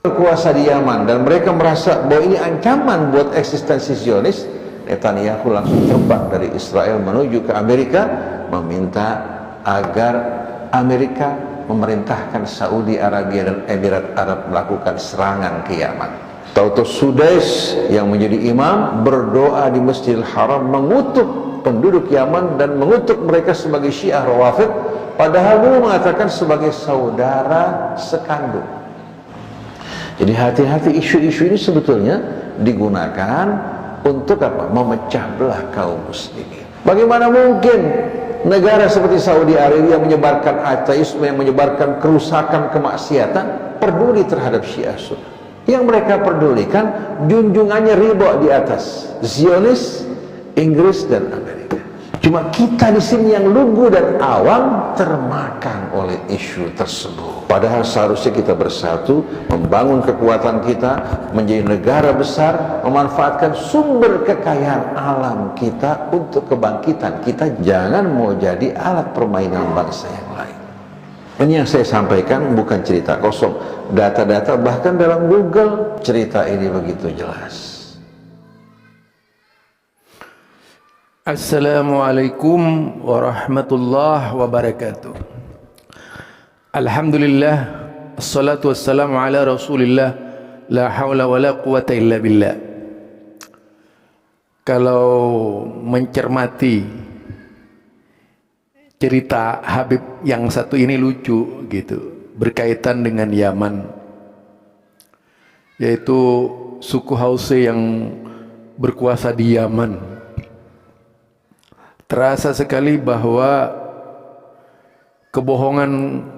berkuasa di Yaman dan mereka merasa bahwa ini ancaman buat eksistensi Zionis, Netanyahu langsung terbang dari Israel menuju ke Amerika meminta agar Amerika memerintahkan Saudi Arabia dan Emirat Arab melakukan serangan ke Yaman. Tahu-tahu Sudais yang menjadi imam berdoa di Masjidil Haram mengutuk penduduk Yaman dan mengutuk mereka sebagai Syiah Rawafid, padahal beliau mengatakan sebagai saudara sekandung. Jadi hati-hati, isu-isu ini sebetulnya digunakan untuk apa? Memecah belah kaum muslimin. Bagaimana mungkin negara seperti Saudi Arabia menyebarkan ateisme, yang menyebarkan kerusakan, kemaksiatan, peduli terhadap Syiah Sunnah? Yang mereka pedulikan junjungannya ridha di atas Zionis, Inggris dan Amerika. Cuma kita di sini yang lugu dan awam termakan oleh isu tersebut. Padahal seharusnya kita bersatu, membangun kekuatan kita menjadi negara besar, memanfaatkan sumber kekayaan alam kita untuk kebangkitan kita. Jangan mau jadi alat permainan bangsa yang lain. Ini yang saya sampaikan bukan cerita kosong. Data-data bahkan dalam Google cerita ini begitu jelas. Assalamualaikum warahmatullahi wabarakatuh. Alhamdulillah, assalatu wassalamu ala rasulillah, la hawla wa la quwata illa billah. Kalau mencermati cerita Habib yang satu ini lucu gitu, berkaitan dengan Yaman, yaitu suku Hause yang berkuasa di Yaman. Terasa sekali bahwa kebohongan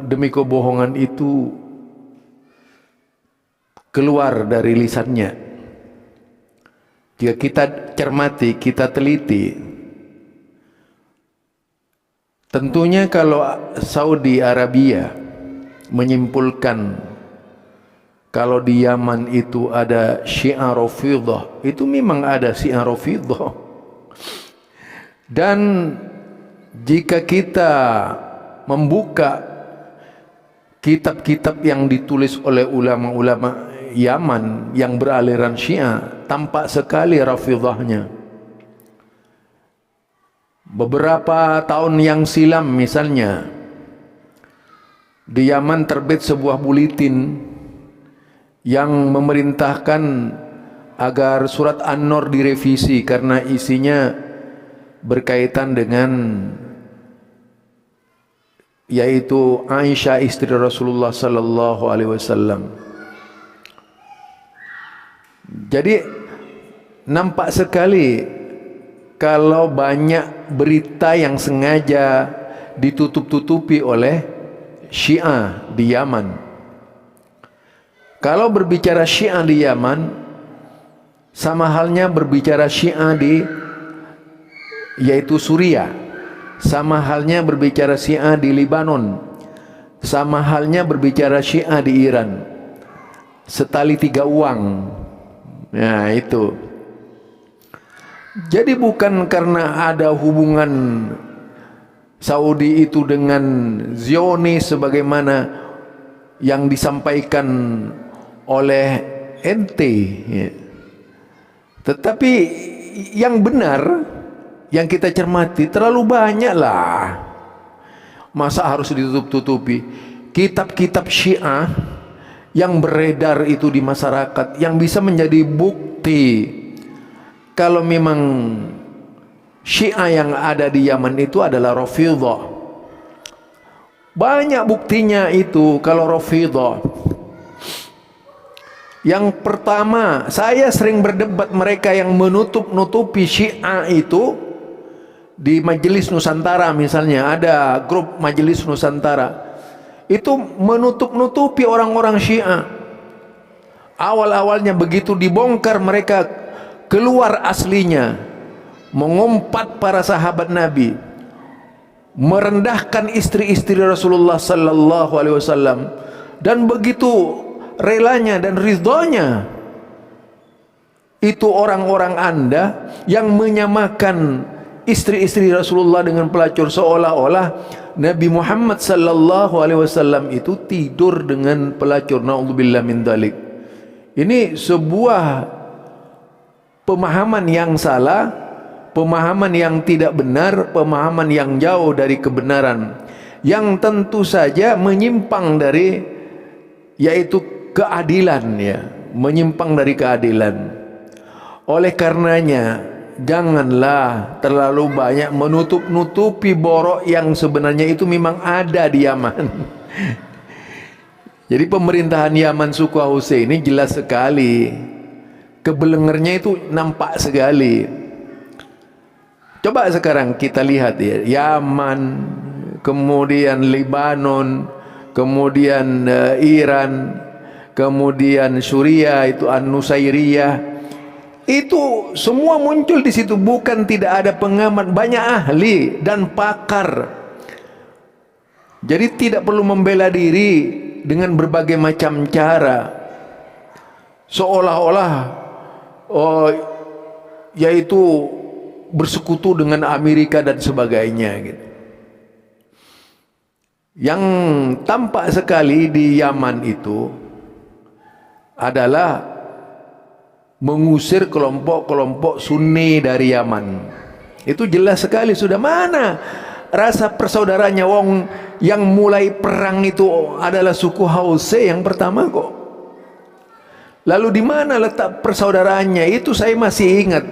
demi kebohongan itu keluar dari lisannya. Jika kita cermati, kita teliti, tentunya kalau Saudi Arabia menyimpulkan kalau di Yaman itu ada Syiah Rafidhah, itu memang ada Syiah Rafidhah. Dan jika kita membuka kitab-kitab yang ditulis oleh ulama-ulama Yaman yang beraliran Syiah, tampak sekali Rafidhahnya. Beberapa tahun yang silam misalnya, di Yaman terbit sebuah buletin yang memerintahkan agar surat An-Nur direvisi karena isinya berkaitan dengan yaitu Aisyah istri Rasulullah sallallahu alaihi wasallam. Jadi nampak sekali kalau banyak berita yang sengaja ditutup-tutupi oleh Syiah di Yaman. Kalau berbicara Syiah di Yaman, sama halnya berbicara Syiah yaitu Suriah, sama halnya berbicara Syiah di Libanon, sama halnya berbicara Syiah di Iran. Setali tiga uang. Nah itu. Jadi bukan karena ada hubungan Saudi itu dengan Zionis sebagaimana yang disampaikan oleh ente, ya. Tetapi yang benar, yang kita cermati, terlalu banyak lah. Masa harus ditutup-tutupi? Kitab-kitab Syiah yang beredar itu di masyarakat, yang bisa menjadi bukti kalau memang Syiah yang ada di Yaman itu adalah Rafidhah. Banyak buktinya itu kalau Rafidhah. Yang pertama, saya sering berdebat mereka yang menutup-nutupi Syiah itu. Di Majelis Nusantara misalnya, ada grup Majelis Nusantara, itu menutup-nutupi orang-orang Syiah. Awal-awalnya begitu dibongkar, mereka keluar aslinya, mengumpat para sahabat Nabi, merendahkan istri-istri Rasulullah sallallahu alaihi wasallam, dan begitu relanya dan ridhonya itu orang-orang Anda yang menyamakan istri-istri Rasulullah dengan pelacur, seolah-olah Nabi Muhammad sallallahu alaihi wasallam itu tidur dengan pelacur. Naudzubillah min dzalik. Ini sebuah pemahaman yang salah, pemahaman yang tidak benar, pemahaman yang jauh dari kebenaran, yang tentu saja menyimpang dari, yaitu keadilan, ya, menyimpang dari keadilan. Oleh karenanya janganlah terlalu banyak menutup-nutupi borok yang sebenarnya itu memang ada di Yaman. Jadi pemerintahan Yaman suku Hussein ini jelas sekali, kebelengernya itu nampak sekali. Coba sekarang kita lihat ya, Yaman, kemudian Lebanon, kemudian Iran, kemudian Suriah itu An-Nusairiyah, itu semua muncul di situ. Bukan tidak ada pengamat, banyak ahli dan pakar. Jadi tidak perlu membela diri dengan berbagai macam cara, seolah-olah yaitu bersekutu dengan Amerika dan sebagainya gitu. Yang tampak sekali di Yaman itu adalah mengusir kelompok-kelompok Sunni dari Yaman. Itu jelas sekali sudah. Mana rasa persaudaranya? Wong yang mulai perang itu adalah suku Hause yang pertama kok. Lalu di mana letak persaudaraannya? Itu saya masih ingat.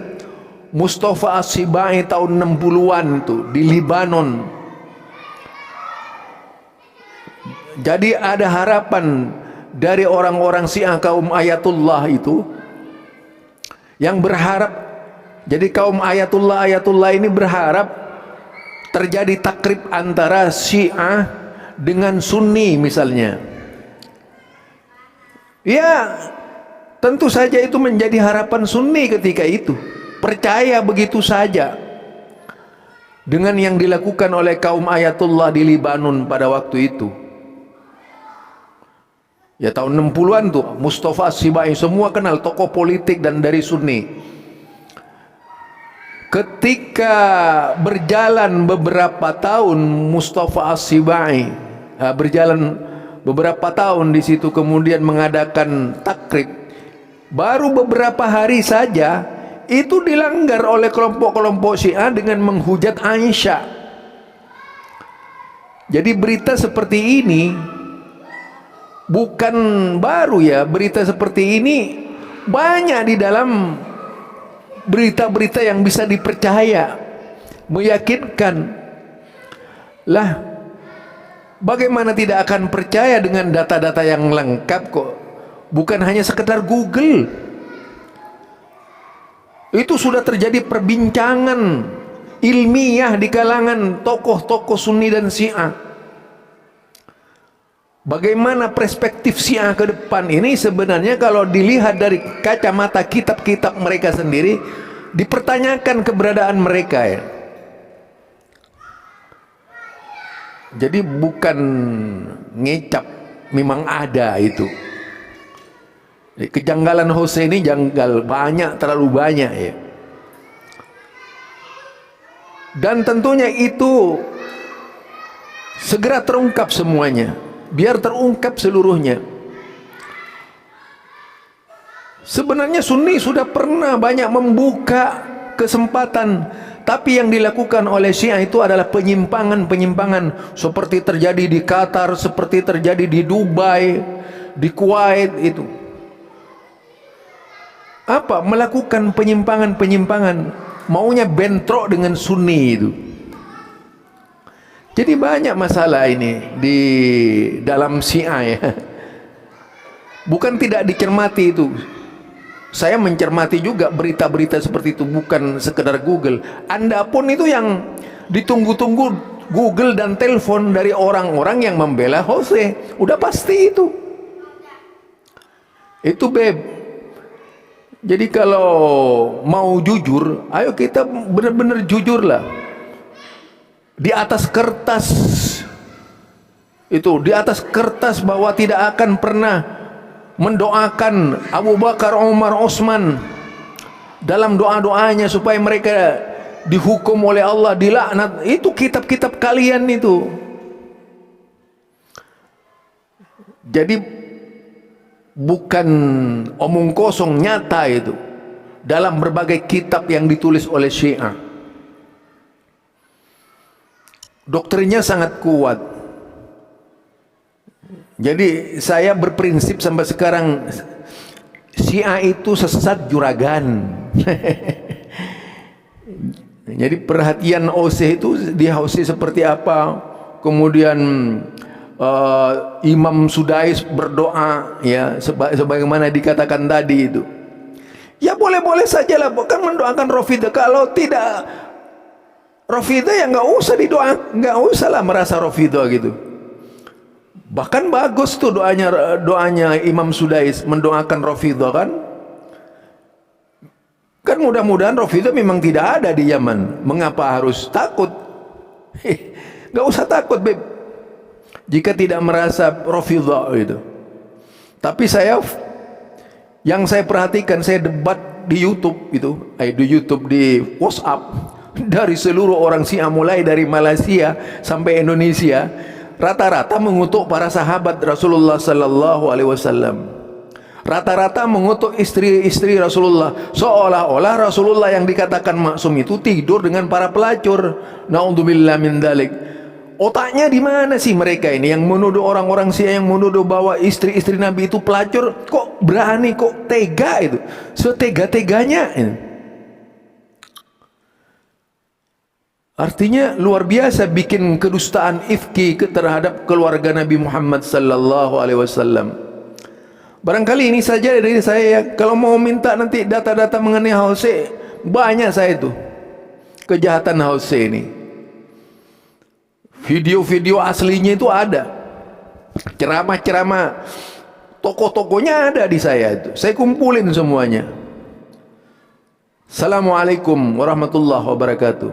Mustafa As-Sibai tahun 60-an itu di Lebanon. Jadi ada harapan dari orang-orang Syiah kaum Ayatullah itu yang berharap, jadi kaum Ayatullah ini berharap terjadi takrib antara Syiah dengan Sunni misalnya. Ya, tentu saja itu menjadi harapan Sunni ketika itu. Percaya begitu saja dengan yang dilakukan oleh kaum Ayatullah di Lebanon pada waktu itu. Ya tahun 60-an tuh, Mustafa As-Sibai, semua kenal, tokoh politik dan dari Sunni. Ketika berjalan beberapa tahun Mustafa As-Sibai berjalan beberapa tahun di situ, kemudian mengadakan takrib, baru beberapa hari saja itu dilanggar oleh kelompok-kelompok Syiah dengan menghujat Aisyah. Jadi berita seperti ini bukan baru ya, berita seperti ini banyak di dalam berita-berita yang bisa dipercaya, meyakinkan. Lah, bagaimana tidak akan percaya dengan data-data yang lengkap kok? Bukan hanya sekedar Google. Itu sudah terjadi perbincangan ilmiah di kalangan tokoh-tokoh Sunni dan Syiah. Bagaimana perspektif Syiah ke depan ini sebenarnya kalau dilihat dari kacamata kitab-kitab mereka sendiri, dipertanyakan keberadaan mereka ya. Jadi bukan ngecap, memang ada itu. Kejanggalan Hussein ini janggal banyak, terlalu banyak ya. Dan tentunya itu segera terungkap semuanya. Biar terungkap seluruhnya. Sebenarnya Sunni sudah pernah banyak membuka kesempatan, tapi yang dilakukan oleh Syiah itu adalah penyimpangan-penyimpangan, seperti terjadi di Qatar, seperti terjadi di Dubai, di Kuwait itu. Apa? Melakukan penyimpangan-penyimpangan, maunya bentrok dengan Sunni itu. Jadi banyak masalah ini di dalam Syiah ya. Bukan tidak dicermati itu. Saya mencermati juga berita-berita seperti itu, bukan sekedar Google. Anda pun itu yang ditunggu-tunggu Google dan telepon dari orang-orang yang membela Hose. Udah pasti itu. Itu beb. Jadi kalau mau jujur, ayo kita benar-benar jujur lah. Di atas kertas itu, di atas kertas bahwa tidak akan pernah mendoakan Abu Bakar, Umar, Utsman dalam doa-doanya supaya mereka dihukum oleh Allah, dilaknat. Itu kitab-kitab kalian itu. Jadi bukan omong kosong, nyata itu dalam berbagai kitab yang ditulis oleh Syiah. Doktrinnya sangat kuat. Jadi saya berprinsip sampai sekarang, Syiah itu sesat juragan. Jadi perhatian OC itu di OC seperti apa, kemudian Imam Sudais berdoa, ya sebagaimana dikatakan tadi itu. Ya boleh-boleh saja lah, bukan mendoakan Rafidah. Kalau tidak Rafidah ya nggak usah didoa, nggak usah lah merasa Rafidah gitu. Bahkan bagus tuh doanya Imam Sudais mendoakan Rafidah kan. Kan mudah-mudahan Rafidah memang tidak ada di Yaman. Mengapa harus takut? Nggak usah takut, Beb, jika tidak merasa Rafidah itu. Tapi yang saya perhatikan, saya debat di YouTube itu, di WhatsApp, dari seluruh orang Syiah mulai dari Malaysia sampai Indonesia, rata-rata mengutuk para sahabat Rasulullah sallallahu alaihi wasallam. Rata-rata mengutuk istri-istri Rasulullah, seolah-olah Rasulullah yang dikatakan maksum itu tidur dengan para pelacur. Naudzubillah min dzalik. Otaknya di mana sih mereka ini yang menuduh orang-orang Syiah, yang menuduh bahwa istri-istri Nabi itu pelacur? Kok berani, kok tega itu? Setega-teganya ini. Artinya luar biasa bikin kedustaan ifki terhadap keluarga Nabi Muhammad sallallahu alaihi wasallam. Barangkali ini saja dari saya. Kalau mau minta nanti data-data mengenai Hausi, banyak saya itu kejahatan Hausi ini. Video-video aslinya itu ada, ceramah-ceramah, tokoh-tokohnya ada di saya itu. Saya kumpulin semuanya. Assalamualaikum warahmatullahi wabarakatuh.